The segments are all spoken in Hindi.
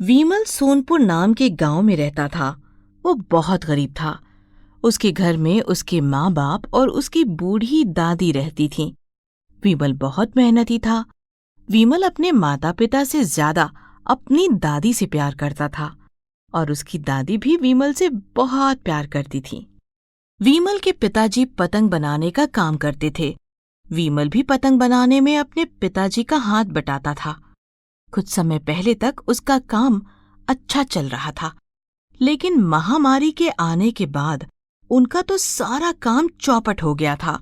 वीमल सोनपुर नाम के गांव में रहता था। वो बहुत गरीब था। उसके घर में उसके माँ बाप और उसकी बूढ़ी दादी रहती थीं। वीमल बहुत मेहनती था। वीमल अपने माता पिता से ज्यादा अपनी दादी से प्यार करता था और उसकी दादी भी वीमल से बहुत प्यार करती थी। वीमल के पिताजी पतंग बनाने का काम करते थे। वीमल भी पतंग बनाने में अपने पिताजी का हाथ बटाता था। कुछ समय पहले तक उसका काम अच्छा चल रहा था, लेकिन महामारी के आने के बाद उनका तो सारा काम चौपट हो गया था।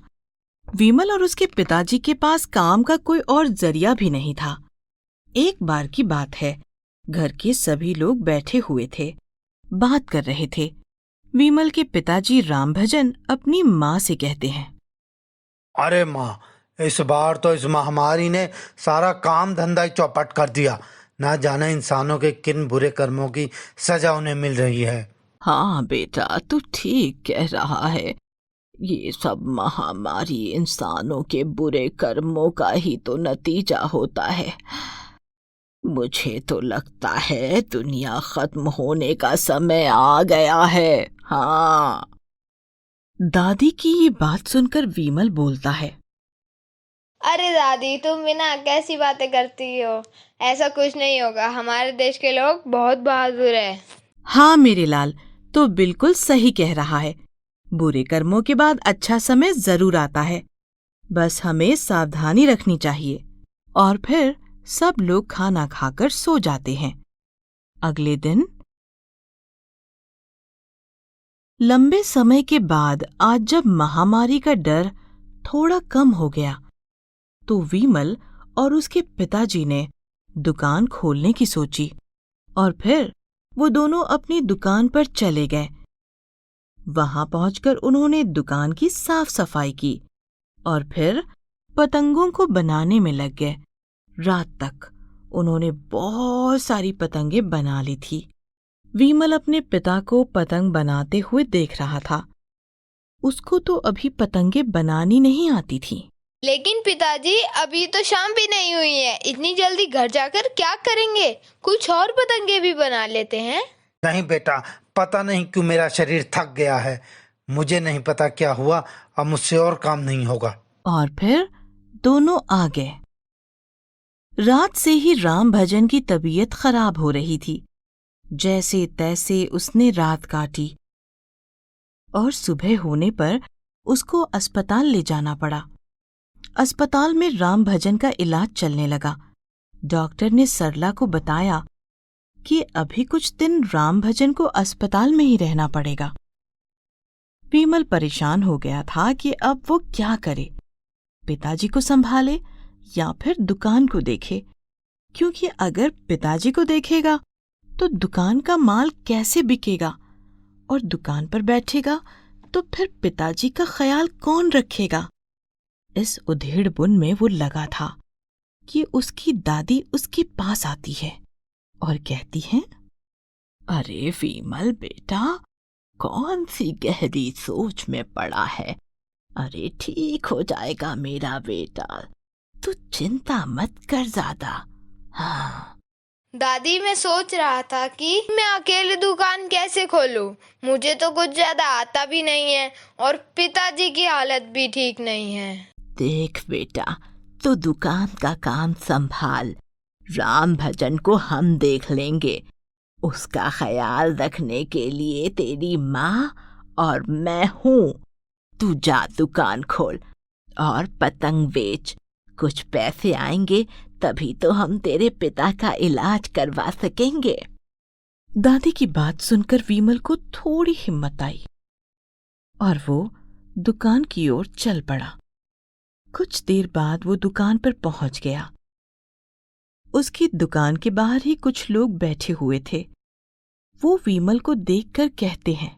वीमल और उसके पिताजी के पास काम का कोई और जरिया भी नहीं था। एक बार की बात है, घर के सभी लोग बैठे हुए थे, बात कर रहे थे। वीमल के पिताजी रामभजन अपनी माँ से कहते हैं, अरे माँ, इस बार तो इस महामारी ने सारा काम धंधा ही चौपट कर दिया। ना जाने इंसानों के किन बुरे कर्मों की सजा उन्हें मिल रही है। हाँ बेटा, तू ठीक कह रहा है। ये सब महामारी इंसानों के बुरे कर्मों का ही तो नतीजा होता है। मुझे तो लगता है दुनिया खत्म होने का समय आ गया है। हाँ। दादी की ये बात सुनकर वीमल बोलता है, अरे दादी, तुम बिना कैसी बातें करती हो। ऐसा कुछ नहीं होगा। हमारे देश के लोग बहुत बहादुर हैं। हाँ मेरे लाल, तो बिल्कुल सही कह रहा है। बुरे कर्मों के बाद अच्छा समय जरूर आता है। बस हमें सावधानी रखनी चाहिए। और फिर सब लोग खाना खाकर सो जाते हैं। अगले दिन लंबे समय के बाद आज जब महामारी का डर थोड़ा कम हो गया, तो वीमल और उसके पिताजी ने दुकान खोलने की सोची और फिर वो दोनों अपनी दुकान पर चले गए। वहां पहुंचकर उन्होंने दुकान की साफ सफाई की और फिर पतंगों को बनाने में लग गए। रात तक उन्होंने बहुत सारी पतंगें बना ली थी। वीमल अपने पिता को पतंग बनाते हुए देख रहा था। उसको तो अभी पतंगें बनानी नहीं आती थी। लेकिन पिताजी, अभी तो शाम भी नहीं हुई है। इतनी जल्दी घर जाकर क्या करेंगे? कुछ और पतंगे भी बना लेते हैं। नहीं बेटा, पता नहीं क्यों मेरा शरीर थक गया है। मुझे नहीं पता क्या हुआ, अब मुझसे और काम नहीं होगा। और फिर दोनों आ गए। रात से ही राम भजन की तबीयत खराब हो रही थी। जैसे तैसे उसने रात काटी और सुबह होने पर उसको अस्पताल ले जाना पड़ा। अस्पताल में राम भजन का इलाज चलने लगा। डॉक्टर ने सरला को बताया कि अभी कुछ दिन राम भजन को अस्पताल में ही रहना पड़ेगा। वीमल परेशान हो गया था कि अब वो क्या करे, पिताजी को संभाले या फिर दुकान को देखे, क्योंकि अगर पिताजी को देखेगा तो दुकान का माल कैसे बिकेगा और दुकान पर बैठेगा तो फिर पिताजी का ख्याल कौन रखेगा। इस उधेड़-बुन में वो लगा था कि उसकी दादी उसके पास आती है और कहती है, अरे वीमल बेटा, कौन सी गहरी सोच में पड़ा है। अरे ठीक हो जाएगा मेरा बेटा, तू चिंता मत कर ज्यादा। हाँ। दादी, मैं सोच रहा था कि मैं अकेले दुकान कैसे खोलूं। मुझे तो कुछ ज्यादा आता भी नहीं है और पिताजी की हालत भी ठीक नहीं है। देख बेटा, तो दुकान का काम संभाल। राम भजन को हम देख लेंगे। उसका ख्याल रखने के लिए तेरी माँ और मैं हूँ। तू जा दुकान खोल और पतंग बेच। कुछ पैसे आएंगे तभी तो हम तेरे पिता का इलाज करवा सकेंगे। दादी की बात सुनकर वीमल को थोड़ी हिम्मत आई और वो दुकान की ओर चल पड़ा। कुछ देर बाद वो दुकान पर पहुंच गया। उसकी दुकान के बाहर ही कुछ लोग बैठे हुए थे। वो वीमल को देखकर कहते हैं,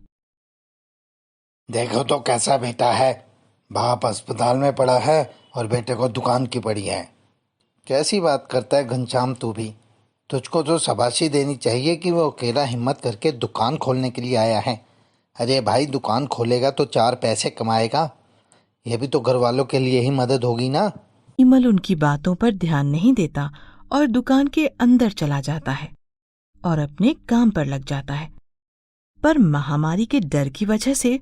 देखो तो कैसा बेटा है। बाप अस्पताल में पड़ा है और बेटे को दुकान की पड़ी है। कैसी बात करता है घनश्याम तू भी। तुझको तो शाबाशी देनी चाहिए कि वो अकेला हिम्मत करके दुकान खोलने के लिए आया है। अरे भाई, दुकान खोलेगा तो 4 पैसे कमाएगा। ये भी तो घर वालों के लिए ही मदद होगी ना। वीमल उनकी बातों पर ध्यान नहीं देता और दुकान के अंदर चला जाता है। और अपने काम पर लग जाता है। पर महामारी के डर की वजह से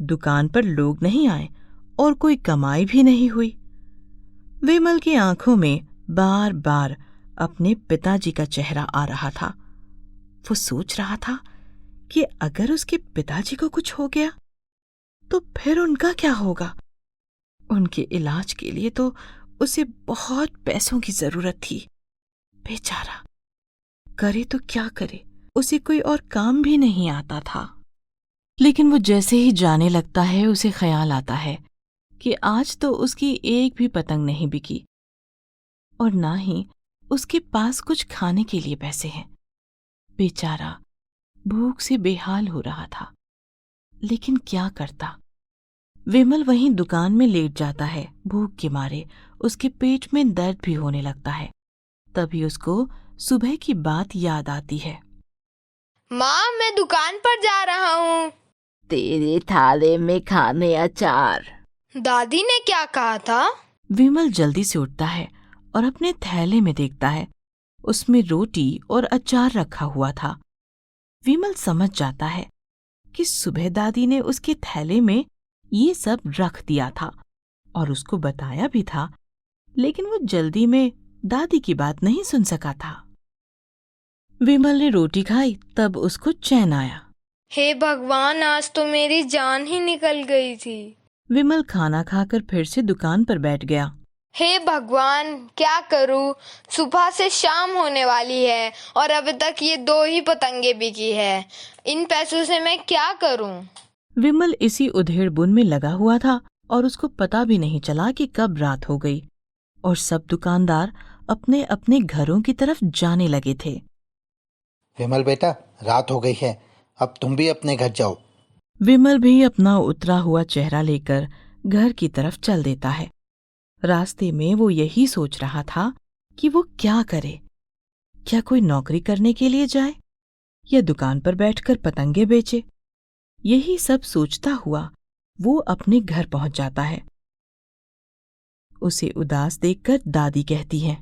दुकान पर लोग नहीं आए और कोई कमाई भी नहीं हुई। विमल की आंखों में बार बार अपने पिताजी का चेहरा आ रहा था। वो सोच रहा था कि अगर उसके पिताजी को कुछ हो गया तो फिर उनका क्या होगा। उनके इलाज के लिए तो उसे बहुत पैसों की जरूरत थी। बेचारा, करे तो क्या करे, उसे कोई और काम भी नहीं आता था। लेकिन वो जैसे ही जाने लगता है उसे ख्याल आता है कि आज तो उसकी एक भी पतंग नहीं बिकी और ना ही उसके पास कुछ खाने के लिए पैसे हैं। बेचारा भूख से बेहाल हो रहा था, लेकिन क्या करता। विमल वहीं दुकान में लेट जाता है। भूख के मारे उसके पेट में दर्द भी होने लगता है। तभी उसको सुबह की बात याद आती है। माँ, मैं दुकान पर जा रहा हूँ। तेरे थाले में खाने अचार। दादी ने क्या कहा था? विमल जल्दी से उठता है और अपने थैले में देखता है। उसमें रोटी और अचार रखा हुआ था। विमल समझ जाता है कि सुबह दादी ने उसके थैले में ये सब रख दिया था और उसको बताया भी था, लेकिन वो जल्दी में दादी की बात नहीं सुन सका था। विमल ने रोटी खाई, तब उसको चैन आया। हे भगवान, आज तो मेरी जान ही निकल गई थी। विमल खाना खाकर फिर से दुकान पर बैठ गया। हे भगवान, क्या करूं? सुबह से शाम होने वाली है और अभी तक ये 2 ही पतंगे बिकी है। इन पैसों से मैं क्या करूं? विमल इसी उधेड़-बुन में लगा हुआ था और उसको पता भी नहीं चला कि कब रात हो गई और सब दुकानदार अपने अपने घरों की तरफ जाने लगे थे। विमल बेटा, रात हो गई है, अब तुम भी अपने घर जाओ। विमल भी अपना उतरा हुआ चेहरा लेकर घर की तरफ चल देता है। रास्ते में वो यही सोच रहा था कि वो क्या करे। क्या कोई नौकरी करने के लिए जाए या दुकान पर बैठकर पतंगे बेचे। यही सब सोचता हुआ वो अपने घर पहुंच जाता है। उसे उदास देखकर दादी कहती है,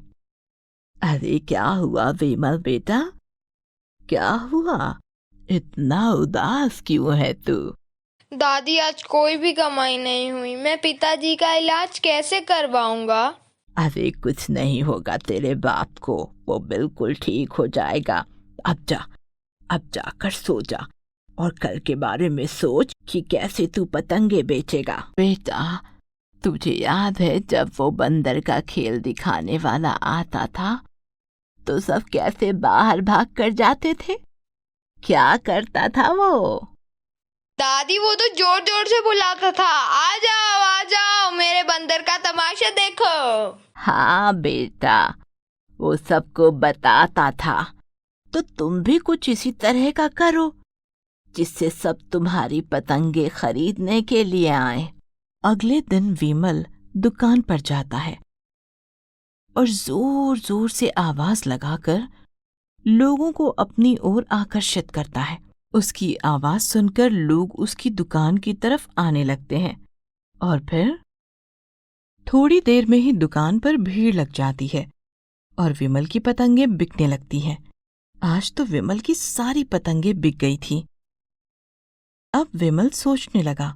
अरे क्या हुआ विमल बेटा, क्या हुआ, इतना उदास क्यों है तू? दादी, आज कोई भी कमाई नहीं हुई। मैं पिताजी का इलाज कैसे करवाऊंगा? अरे कुछ नहीं होगा तेरे बाप को, वो बिल्कुल ठीक हो जाएगा। अब जाकर सो जा और कल के बारे में सोच कि कैसे तू पतंगे बेचेगा। बेटा, तुझे याद है जब वो बंदर का खेल दिखाने वाला आता था तो सब कैसे बाहर भाग कर जाते थे? क्या करता था वो? दादी, वो तो जोर जोर से बुलाता था, आ जाओ, मेरे बंदर का तमाशा देखो। हाँ बेटा, वो सबको बताता था। तो तुम भी कुछ इसी तरह का करो जिससे सब तुम्हारी पतंगे खरीदने के लिए आए। अगले दिन विमल दुकान पर जाता है और जोर जोर से आवाज लगाकर लोगों को अपनी ओर आकर्षित करता है। उसकी आवाज सुनकर लोग उसकी दुकान की तरफ आने लगते हैं और फिर थोड़ी देर में ही दुकान पर भीड़ लग जाती है और विमल की पतंगे बिकने लगती हैं। आज तो विमल की सारी पतंगे बिक गई थीं। अब विमल सोचने लगा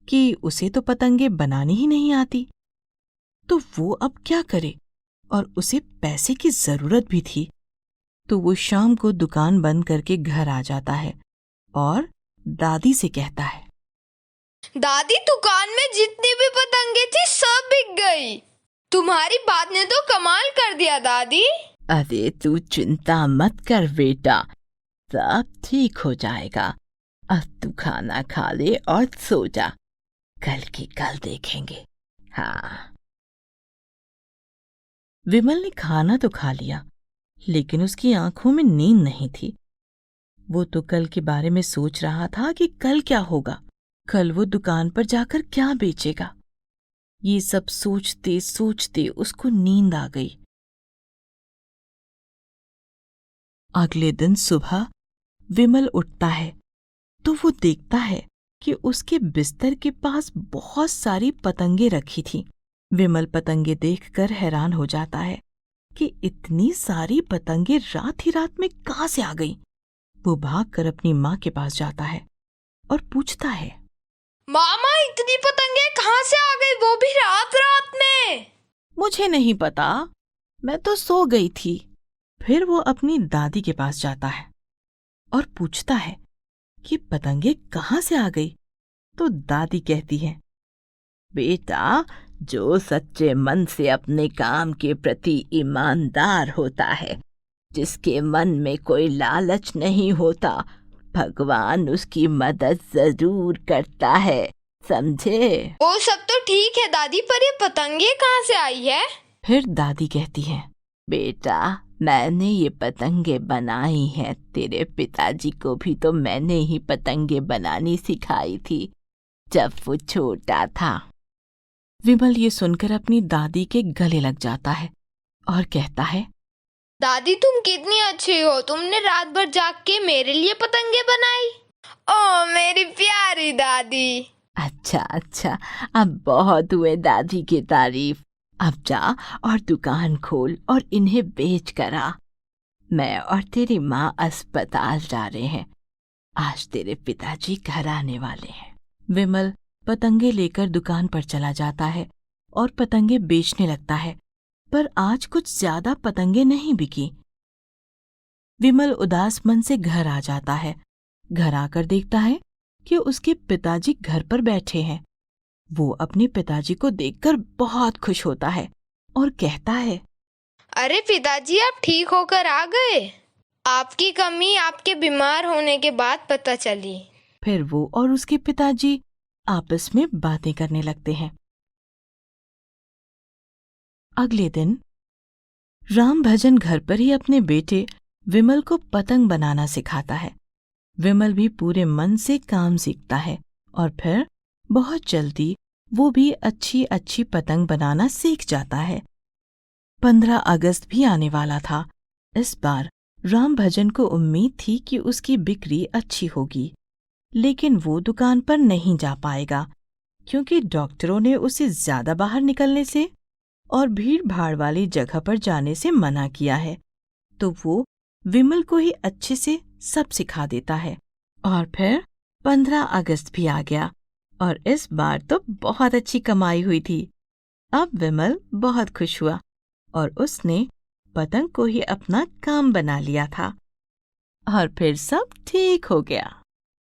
कि उसे तो पतंगे बनानी ही नहीं आती, तो वो अब क्या करे, और उसे पैसे की जरूरत भी थी। तो वो शाम को दुकान बंद करके घर आ जाता है और दादी से कहता है, दादी, दुकान में जितनी भी पतंगे थी सब बिक गई। तुम्हारी बात ने तो कमाल कर दिया दादी। अरे तू चिंता मत कर बेटा, सब ठीक हो जाएगा। अब तू खाना खा ले और सो जा, कल की कल देखेंगे। हाँ। विमल ने खाना तो खा लिया, लेकिन उसकी आंखों में नींद नहीं थी। वो तो कल के बारे में सोच रहा था कि कल क्या होगा, कल वो दुकान पर जाकर क्या बेचेगा। ये सब सोचते सोचते उसको नींद आ गई। अगले दिन सुबह विमल उठता है तो वो देखता है कि उसके बिस्तर के पास बहुत सारी पतंगे रखी थी। विमल पतंगे देखकर हैरान हो जाता है कि इतनी सारी पतंगे रात ही रात में कहाँ से आ गई। वो भागकर अपनी माँ के पास जाता है और पूछता है, मामा इतनी पतंगे कहाँ से आ गई, वो भी रात रात में? मुझे नहीं पता, मैं तो सो गई थी। फिर वो अपनी दादी के पास जाता है और पूछता है कि पतंगे कहाँ से आ गई। तो दादी कहती है, बेटा, जो सच्चे मन से अपने काम के प्रति ईमानदार होता है, जिसके मन में कोई लालच नहीं होता, भगवान उसकी मदद जरूर करता है, समझे? वो सब तो ठीक है दादी, पर ये पतंगे कहाँ से आई है? फिर दादी कहती है, बेटा, मैंने ये पतंगे बनाई हैं। तेरे पिताजी को भी तो मैंने ही पतंगे बनानी सिखाई थी जब वो छोटा था। विमल ये सुनकर अपनी दादी के गले लग जाता है और कहता है, दादी तुम कितनी अच्छी हो, तुमने रात भर जाग के मेरे लिए पतंगे बनाई। ओ मेरी प्यारी दादी। अच्छा, अब बहुत हुए दादी की तारीफ। अब जा और दुकान खोल और इन्हें बेच कर आ। मैं और तेरी माँ अस्पताल जा रहे हैं। आज तेरे पिताजी घर आने वाले हैं। विमल पतंगे लेकर दुकान पर चला जाता है और पतंगे बेचने लगता है, पर आज कुछ ज्यादा पतंगे नहीं बिकी। विमल उदास मन से घर आ जाता है। घर आकर देखता है कि उसके पिताजी घर पर बैठे हैं। वो अपने पिताजी को देखकर बहुत खुश होता है और कहता है, अरे पिताजी, आप ठीक होकर आ गए। आपकी कमी आपके बीमार होने के बाद पता चली। फिर वो और उसके पिताजी आपस में बातें करने लगते हैं। अगले दिन राम भजन घर पर ही अपने बेटे विमल को पतंग बनाना सिखाता है। विमल भी पूरे मन से काम सीखता है और फिर बहुत जल्दी वो भी अच्छी पतंग बनाना सीख जाता है। 15 अगस्त भी आने वाला था। इस बार राम भजन को उम्मीद थी कि उसकी बिक्री अच्छी होगी, लेकिन वो दुकान पर नहीं जा पाएगा क्योंकि डॉक्टरों ने उसे ज्यादा बाहर निकलने से और भीड़-भाड़ वाली जगह पर जाने से मना किया है। तो वो विमल को ही अच्छे से सब सिखा देता है। और फिर 15 अगस्त भी आ गया और इस बार तो बहुत अच्छी कमाई हुई थी। अब विमल बहुत खुश हुआ और उसने पतंग को ही अपना काम बना लिया था और फिर सब ठीक हो गया।